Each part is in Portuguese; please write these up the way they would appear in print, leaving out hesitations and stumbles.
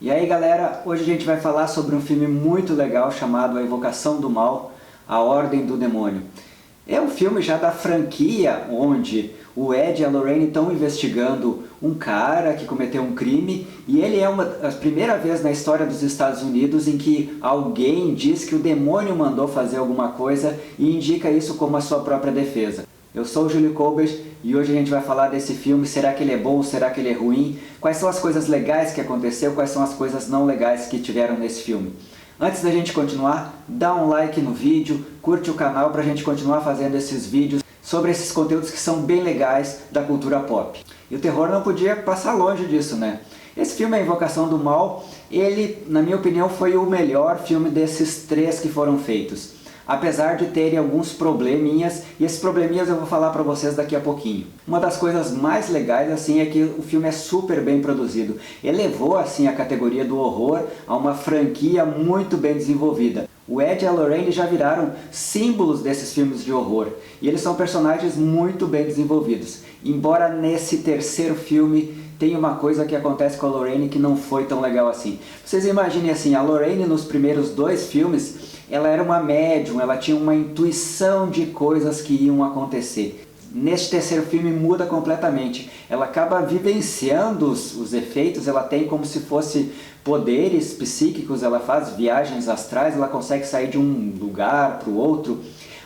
E aí galera, hoje a gente vai falar sobre um filme muito legal chamado A Invocação do Mal, A Ordem do Demônio. É um filme já da franquia onde o Ed e a Lorraine estão investigando um cara que cometeu um crime e ele é a primeira vez na história dos Estados Unidos em que alguém diz que o demônio mandou fazer alguma coisa e indica isso como a sua própria defesa. Eu sou o Júlio Colbert e hoje a gente vai falar desse filme. Será que ele é bom? Será que ele é ruim? Quais são as coisas legais que aconteceu? Quais são as coisas não legais que tiveram nesse filme? Antes da gente continuar, dá um like no vídeo, curte o canal para a gente continuar fazendo esses vídeos sobre esses conteúdos que são bem legais da cultura pop. E o terror não podia passar longe disso, né? Esse filme, A Invocação do Mal, ele, na minha opinião, foi o melhor filme desses três que foram feitos. Apesar de terem alguns probleminhas, e esses probleminhas eu vou falar para vocês daqui a pouquinho. Uma das coisas mais legais assim é que o filme é super bem produzido. Elevou assim a categoria do horror a uma franquia muito bem desenvolvida. O Ed e a Lorraine já viraram símbolos desses filmes de horror, e eles são personagens muito bem desenvolvidos. Embora nesse terceiro filme tem uma coisa que acontece com a Lorraine que não foi tão legal assim. Vocês imaginem assim, a Lorraine nos primeiros dois filmes, ela era uma médium, ela tinha uma intuição de coisas que iam acontecer. Neste terceiro filme muda completamente. Ela acaba vivenciando os efeitos, ela tem como se fosse poderes psíquicos, ela faz viagens astrais, ela consegue sair de um lugar para o outro.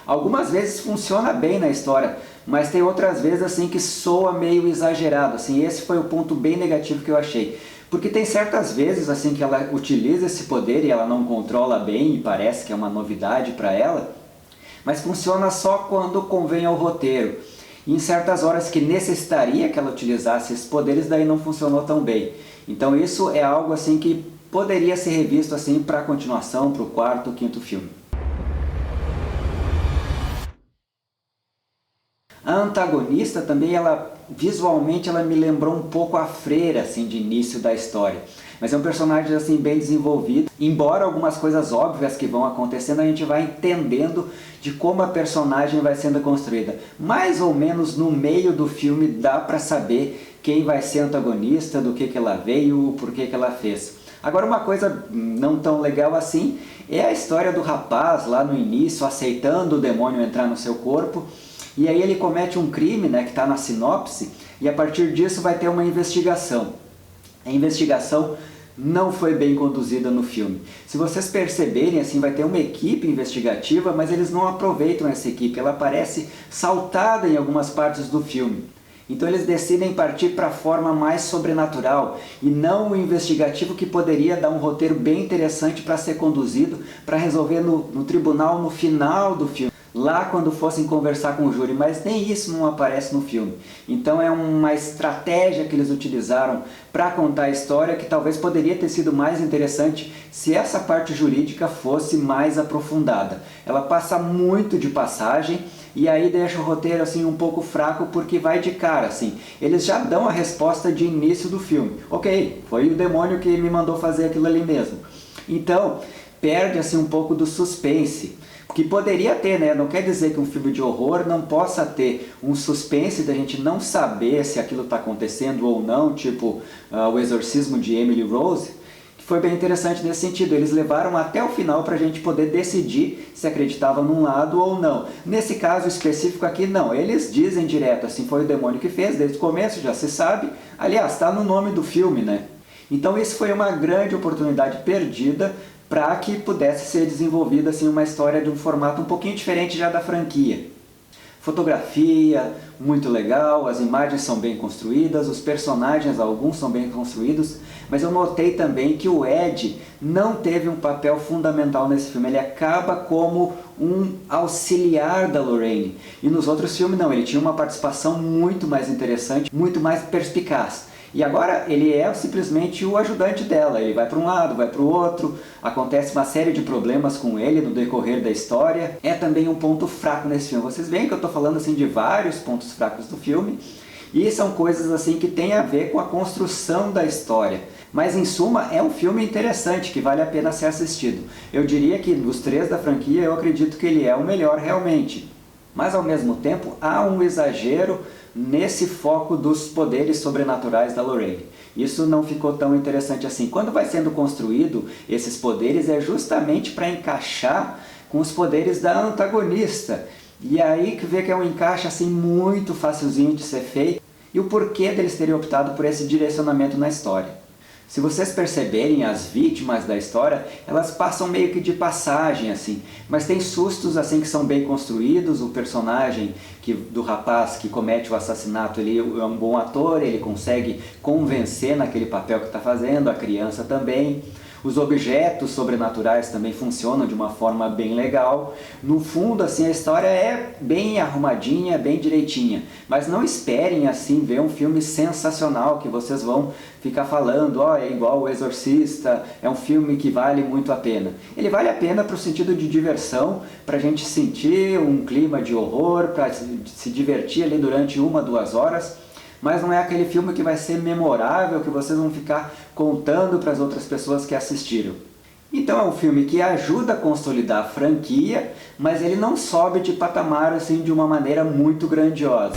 Algumas vezes funciona bem na história, mas tem outras vezes assim que soa meio exagerado. Assim, esse foi o ponto bem negativo que eu achei. Porque tem certas vezes assim que ela utiliza esse poder e ela não controla bem e parece que é uma novidade para ela, mas funciona só quando convém ao roteiro. E em certas horas que necessitaria que ela utilizasse esses poderes, daí não funcionou tão bem. Então isso é algo assim que poderia ser revisto assim para a continuação, para o quarto, quinto filme. A antagonista também, visualmente ela me lembrou um pouco a freira assim, de início da história. Mas é um personagem assim, bem desenvolvido. Embora algumas coisas óbvias que vão acontecendo, a gente vai entendendo de como a personagem vai sendo construída. Mais ou menos no meio do filme dá para saber quem vai ser antagonista, do que ela veio, por que ela fez. Agora uma coisa não tão legal assim é a história do rapaz lá no início aceitando o demônio entrar no seu corpo. E aí ele comete um crime, né, que está na sinopse, e a partir disso vai ter uma investigação. A investigação não foi bem conduzida no filme. Se vocês perceberem, assim, vai ter uma equipe investigativa, mas eles não aproveitam essa equipe. Ela parece saltada em algumas partes do filme. Então eles decidem partir para a forma mais sobrenatural e não o investigativo que poderia dar um roteiro bem interessante para ser conduzido, para resolver no tribunal no final do filme. Lá quando fossem conversar com o júri, mas nem isso não aparece no filme. Então é uma estratégia que eles utilizaram para contar a história que talvez poderia ter sido mais interessante se essa parte jurídica fosse mais aprofundada. Ela passa muito de passagem e aí deixa o roteiro assim um pouco fraco porque vai de cara assim. Eles já dão a resposta de início do filme. Ok, foi o demônio que me mandou fazer aquilo ali mesmo. Então perde assim um pouco do suspense. Que poderia ter, né? Não quer dizer que um filme de horror não possa ter um suspense da gente não saber se aquilo está acontecendo ou não, tipo O Exorcismo de Emily Rose, que foi bem interessante nesse sentido. Eles levaram até o final para a gente poder decidir se acreditava num lado ou não. Nesse caso específico aqui, não. Eles dizem direto, assim, foi o demônio que fez, desde o começo, já se sabe. Aliás, está no nome do filme, né? Então isso foi uma grande oportunidade perdida para que pudesse ser desenvolvida assim, uma história de um formato um pouquinho diferente já da franquia. Fotografia, muito legal, as imagens são bem construídas, os personagens, alguns são bem construídos, mas eu notei também que o Ed não teve um papel fundamental nesse filme, ele acaba como um auxiliar da Lorraine. E nos outros filmes não, ele tinha uma participação muito mais interessante, muito mais perspicaz. E agora ele é simplesmente o ajudante dela, ele vai para um lado, vai para o outro, acontece uma série de problemas com ele no decorrer da história. É também um ponto fraco nesse filme. Vocês veem que eu estou falando assim, de vários pontos fracos do filme, e são coisas assim, que têm a ver com a construção da história. Mas em suma é um filme interessante, que vale a pena ser assistido. Eu diria que dos três da franquia eu acredito que ele é o melhor realmente. Mas ao mesmo tempo há um exagero nesse foco dos poderes sobrenaturais da Lorraine. isso não ficou tão interessante assim. Quando vai sendo construído esses poderes é justamente para encaixar com os poderes da antagonista. E aí que vê que é um encaixe assim muito facilzinho de ser feito e o porquê deles terem optado por esse direcionamento na história. Se vocês perceberem, as vítimas da história, elas passam meio que de passagem, assim, mas tem sustos assim que são bem construídos. O personagem do rapaz que comete o assassinato, ele é um bom ator, ele consegue convencer naquele papel que está fazendo, a criança também. Os objetos sobrenaturais também funcionam de uma forma bem legal. No fundo, assim, a história é bem arrumadinha, bem direitinha. Mas não esperem, assim, ver um filme sensacional que vocês vão ficar falando, ó, é igual O Exorcista, é um filme que vale muito a pena. Ele vale a pena para o sentido de diversão, para a gente sentir um clima de horror, para se divertir ali durante 1, 2 horas. Mas não é aquele filme que vai ser memorável, que vocês vão ficar contando para as outras pessoas que assistiram. Então é um filme que ajuda a consolidar a franquia, mas ele não sobe de patamar assim de uma maneira muito grandiosa.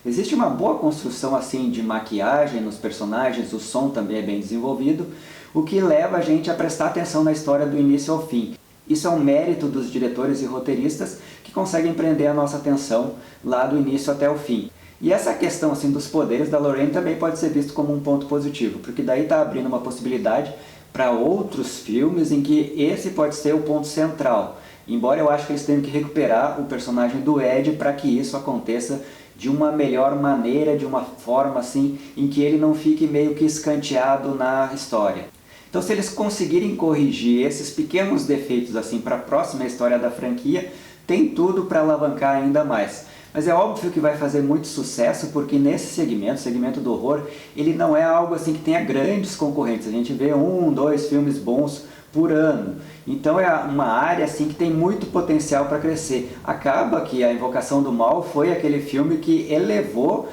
Existe uma boa construção assim de maquiagem nos personagens, o som também é bem desenvolvido, o que leva a gente a prestar atenção na história do início ao fim. Isso é um mérito dos diretores e roteiristas que conseguem prender a nossa atenção lá do início até o fim. E essa questão assim, dos poderes da Lorraine também pode ser visto como um ponto positivo, porque daí está abrindo uma possibilidade para outros filmes em que esse pode ser o ponto central. Embora eu acho que eles tenham que recuperar o personagem do Ed para que isso aconteça de uma melhor maneira, de uma forma assim, em que ele não fique meio que escanteado na história. Então, se eles conseguirem corrigir esses pequenos defeitos assim para a próxima história da franquia, tem tudo para alavancar ainda mais. Mas é óbvio que vai fazer muito sucesso, porque nesse segmento do horror, ele não é algo assim que tenha grandes concorrentes. A gente vê 1, 2 filmes bons por ano. Então é uma área assim que tem muito potencial para crescer. Acaba que A Invocação do Mal foi aquele filme que elevou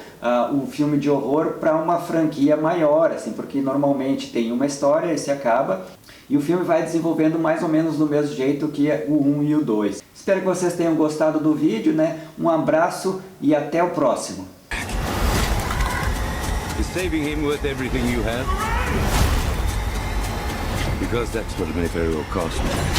o filme de horror para uma franquia maior, assim, porque normalmente tem uma história e se acaba, e o filme vai desenvolvendo mais ou menos do mesmo jeito que o 1 e o 2. Espero que vocês tenham gostado do vídeo, né? Um abraço e até o próximo. Is saving him worth everything you have? Because that's what it may very well cost.